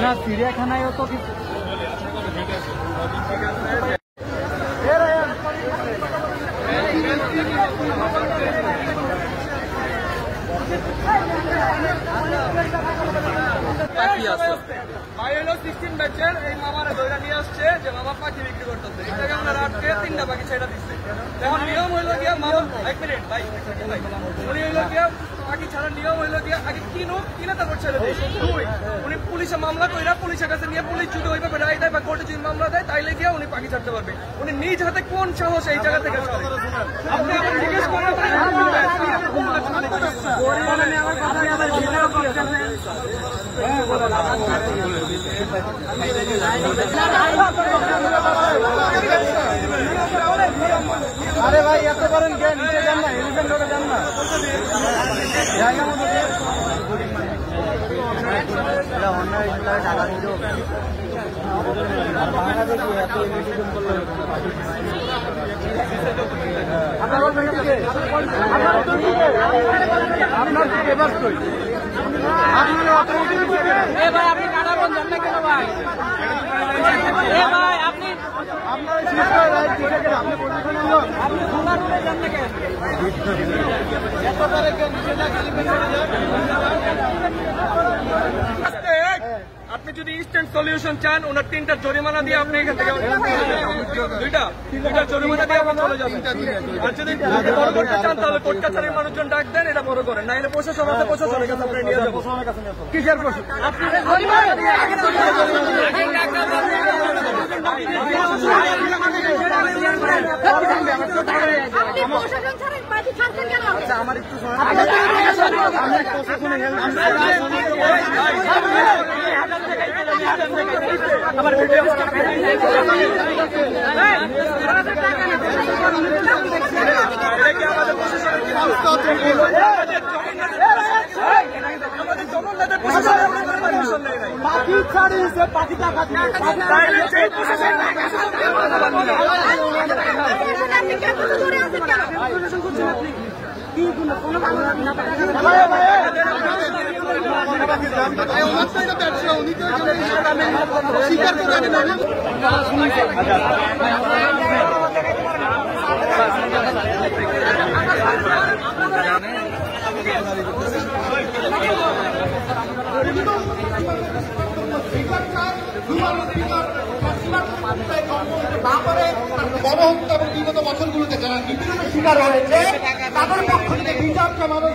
না চিড়িয়াখানায়ও তো কিছু ব্যাচের এই মামারা দইরা নিয়ে আসছে যে মামা পাখি বিক্রি করতেছে এটাকে আমরা রাতকে 3টা পাখি ছেড়ে দিচ্ছে। এখন নিয়ম হইলো গিয়া মামা 1 মিনিট ভাই উনি হইলো গিয়া পাখি ছাড়ার নিয়ম হইলো গিয়া আগে কিনে তারপর ছেড়ে দেয়। উনি পুলিশে মামলা কইরা পুলিশের কাছে নিয়ে পুলিশ যদি ওইভাবে রায় দেয় বা কোর্টে যদি মামলা দেয় তাইলে গিয়া উনি পাখি ছাড়তে পারবে। উনি নিজ হাতে কোন সাহস এই জায়গা থেকে আপনি জিজ্ঞেস করেন আরে ভাই এত করেন কে নিচে যান না এলিফ্যান্ট রোডে যান না জায়গা মতো অন্যায় টাকা দিল আর বাংলাদেশে এত ইনভেস্টিগেশন করলো আপনার পেপার কই আপনি কাটাবন জান না কেন ভাই ভাই আপনি আপনার আপনি পজিশনে আপনি সোনা রুটে যান না কেন এত তারিখে নিচে না আপনি যদি ইনস্ট্যান্ট সলিউশন চান ওনার 3টা জরিমানা দিয়ে আপনি এখান থেকে দুইটা জরিমানা দিয়ে আপনি চলে যাবেন। আর যদি বড় করতে চান তাহলে কোর্ট কাছারির মানুষজন ডাক দেন এটা বড় করেন না এলে প্রশাসন আছে প্রশাসনের কাছে আপনি নিয়ে যাবেন। কিসের প্রশ্ন আপনি আমার একটু আমার পাখি ছাড়িয়েছে পাখি টাকা গণহত্যা এবং বিগত বছরগুলোতে যারা নিপীড়নের শিকার হয়েছে তাদের পক্ষ থেকে বিচারটা মানুষ